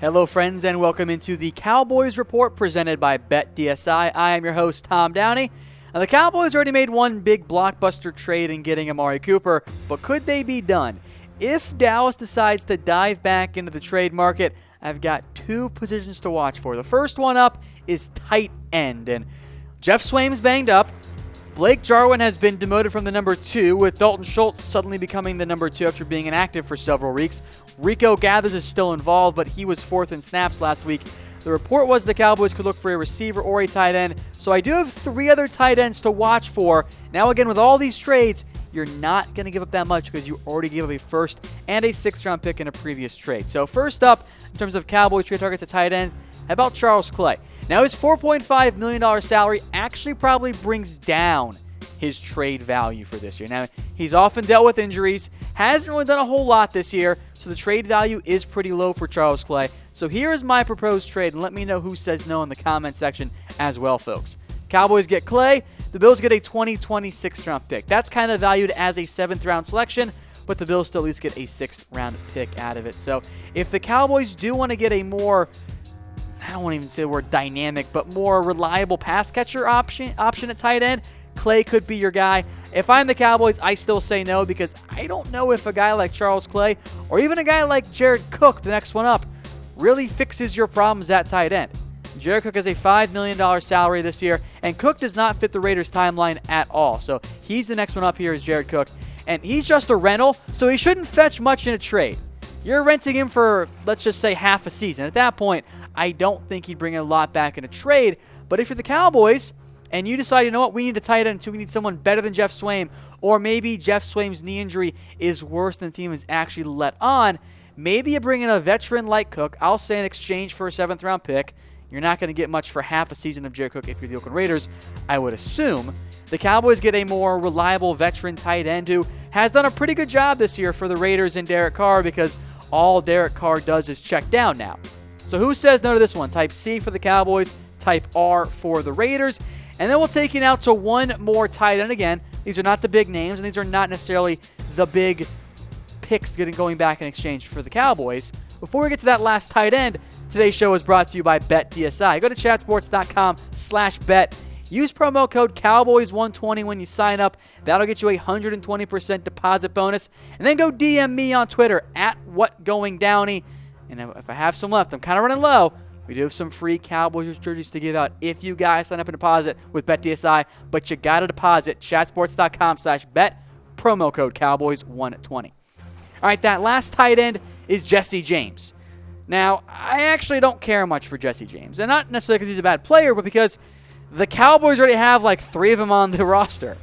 Hello, friends, and welcome into the Cowboys Report presented by BetDSI. I am your host, Tom Downey. And the Cowboys already made one big blockbuster trade in getting Amari Cooper, but could they be done? If Dallas decides to dive back into the trade market, I've got two positions to watch for. The first one up is tight end, and Jeff Swaim's banged up. Blake Jarwin has been demoted from the number 2, with Dalton Schultz suddenly becoming the number 2 after being inactive for several weeks. Rico Gathers is still involved, but he was 4th in snaps last week. The report was the Cowboys could look for a receiver or a tight end, so I do have 3 other tight ends to watch for. Now again, with all these trades, you're not going to give up that much because you already gave up a 1st and a 6th-round pick in a previous trade. So first up, in terms of Cowboys trade targets at tight end, how about Charles Clay? Now his $4.5 million salary actually probably brings down his trade value for this year. Now, he's often dealt with injuries, hasn't really done a whole lot this year, so the trade value is pretty low for Charles Clay. So here is my proposed trade, and let me know who says no in the comment section as well, folks. Cowboys get Clay, the Bills get a 2020 6th-round pick. That's kind of valued as a 7th-round selection, but the Bills still at least get a 6th-round pick out of it. So if the Cowboys do want to get a more, I don't want to even say the word dynamic, but more reliable pass catcher option at tight end, Clay could be your guy. If I'm the Cowboys, I still say no because I don't know if a guy like Charles Clay or even a guy like Jared Cook, the next one up, really fixes your problems at tight end. Jared Cook has a $5 million salary this year, and Cook does not fit the Raiders' timeline at all. So he's the next one up here is Jared Cook, and he's just a rental, so he shouldn't fetch much in a trade. You're renting him for, let's just say, half a season. At that point, I don't think he'd bring a lot back in a trade, but if you're the Cowboys and you decide, you know what, we need a tight end, so we need someone better than Jeff Swaim, or maybe Jeff Swaim's knee injury is worse than the team has actually let on, maybe you bring in a veteran like Cook. I'll say in exchange for a 7th-round pick. You're not going to get much for half a season of Jared Cook if you're the Oakland Raiders, I would assume. The Cowboys get a more reliable veteran tight end who has done a pretty good job this year for the Raiders and Derek Carr because all Derek Carr does is check down now. So who says no to this one? Type C for the Cowboys, type R for the Raiders. And then we'll take you now to one more tight end. Again, these are not the big names, and these are not necessarily the big picks going back in exchange for the Cowboys. Before we get to that last tight end, today's show is brought to you by BetDSI. Go to chatsports.com/bet. Use promo code Cowboys120 when you sign up. That'll get you a 120% deposit bonus. And then go DM me on Twitter @WhatGoingDowney. And if I have some left, I'm kind of running low. We do have some free Cowboys jerseys to give out if you guys sign up and deposit with BetDSI. But you got to deposit. Chatsports.com/bet. Promo code Cowboys120. All right, that last tight end is Jesse James. Now, I actually don't care much for Jesse James. And not necessarily because he's a bad player, but because the Cowboys already have like 3 of them on the roster.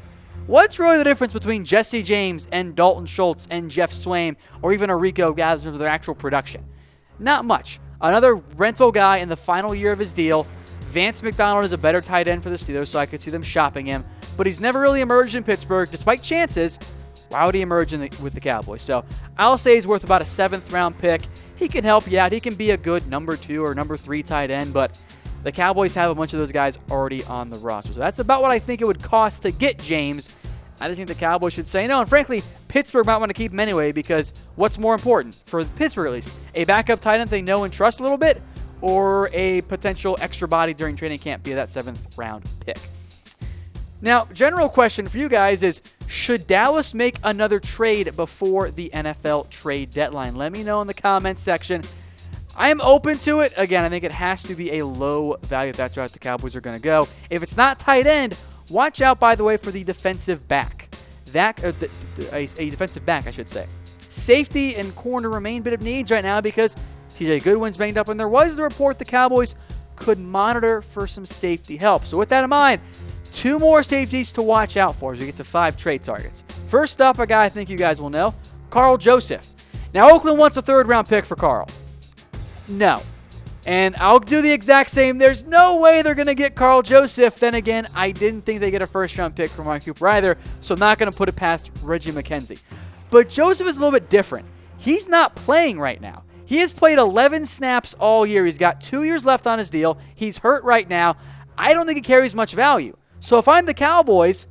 What's really the difference between Jesse James and Dalton Schultz and Jeff Swaim or even a Rico Gathers of their actual production? Not much. Another rental guy in the final year of his deal. Vance McDonald is a better tight end for the Steelers, so I could see them shopping him. But he's never really emerged in Pittsburgh, despite chances. Why would he emerge with the Cowboys? So I'll say he's worth about a 7th-round pick. He can help you out. He can be a good number 2 or number 3 tight end, but the Cowboys have a bunch of those guys already on the roster. So that's about what I think it would cost to get James. I just think the Cowboys should say no. And frankly, Pittsburgh might want to keep him anyway because what's more important, for Pittsburgh at least, a backup tight end they know and trust a little bit or a potential extra body during training camp via that 7th-round pick? Now, general question for you guys is, should Dallas make another trade before the NFL trade deadline? Let me know in the comments section. I am open to it. Again, I think it has to be a low value if that's route the Cowboys are going to go. If it's not tight end, watch out, by the way, for the defensive back. A defensive back, I should say. Safety and corner remain a bit of needs right now because TJ Goodwin's banged up, and there was the report the Cowboys could monitor for some safety help. So with that in mind, 2 more safeties to watch out for as we get to 5 trade targets. First up, a guy I think you guys will know, Karl Joseph. Now, Oakland wants a 3rd-round pick for Karl. No. And I'll do the exact same. There's no way they're going to get Karl Joseph. Then again, I didn't think they get a 1st-round pick from Amari Cooper either, so I'm not going to put it past Reggie McKenzie. But Joseph is a little bit different. He's not playing right now. He has played 11 snaps all year. He's got 2 years left on his deal. He's hurt right now. I don't think it carries much value. So if I'm the Cowboys,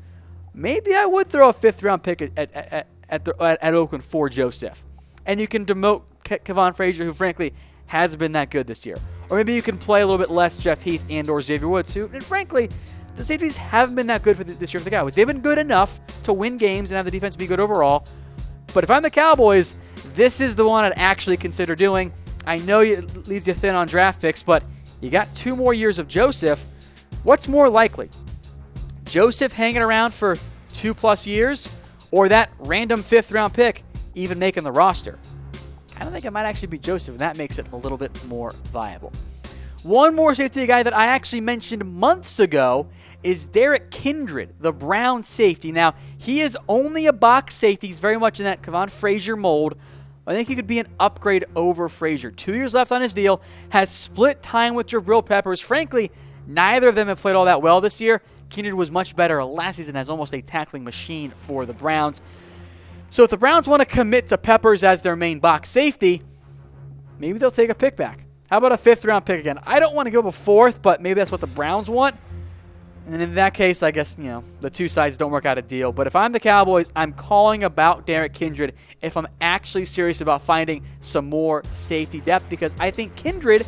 maybe I would throw a 5th-round pick at Oakland for Joseph. And you can demote Kevon Frazier, who frankly hasn't been that good this year. Or maybe you can play a little bit less Jeff Heath and or Xavier Woods, who, and frankly, the safeties haven't been that good for this year for the Cowboys. They've been good enough to win games and have the defense be good overall. But if I'm the Cowboys, this is the one I'd actually consider doing. I know it leaves you thin on draft picks, but you got 2 more years of Joseph. What's more likely? Joseph hanging around for 2+ years, or that random 5th-round pick even making the roster? I don't think it might actually be Joseph, and that makes it a little bit more viable. One more safety guy that I actually mentioned months ago is Derrick Kindred, the Brown safety. Now, he is only a box safety. He's very much in that Kevon Frazier mold. I think he could be an upgrade over Frazier. 2 years left on his deal, has split time with Jabril Peppers. Frankly, neither of them have played all that well this year. Kindred was much better last season as almost a tackling machine for the Browns. So if the Browns want to commit to Peppers as their main box safety, maybe they'll take a pick back. How about a 5th-round pick again? I don't want to go a 4th, but maybe that's what the Browns want. And in that case, I guess, the two sides don't work out a deal. But if I'm the Cowboys, I'm calling about Derrick Kindred if I'm actually serious about finding some more safety depth, because I think Kindred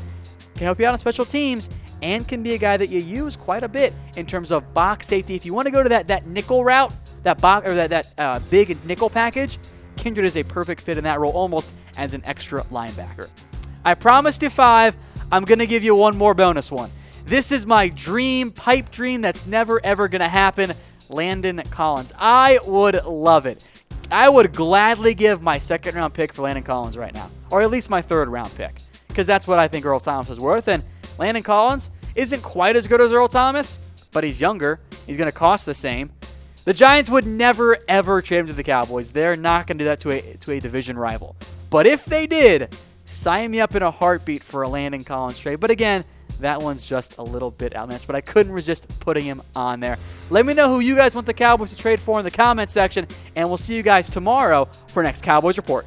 can help you out on special teams and can be a guy that you use quite a bit in terms of box safety. If you want to go to that nickel route, that big nickel package, Kindred is a perfect fit in that role, almost as an extra linebacker. I promised you 5. I'm going to give you one more bonus one. This is my pipe dream that's never, ever going to happen. Landon Collins. I would love it. I would gladly give my 2nd-round pick for Landon Collins right now, or at least my 3rd-round pick, because that's what I think Earl Thomas is worth. And Landon Collins isn't quite as good as Earl Thomas, but he's younger. He's going to cost the same. The Giants would never, ever trade him to the Cowboys. They're not going to do that to a division rival. But if they did, sign me up in a heartbeat for a Landon Collins trade. But again, that one's just a little bit outmatched, but I couldn't resist putting him on there. Let me know who you guys want the Cowboys to trade for in the comment section, and we'll see you guys tomorrow for next Cowboys Report.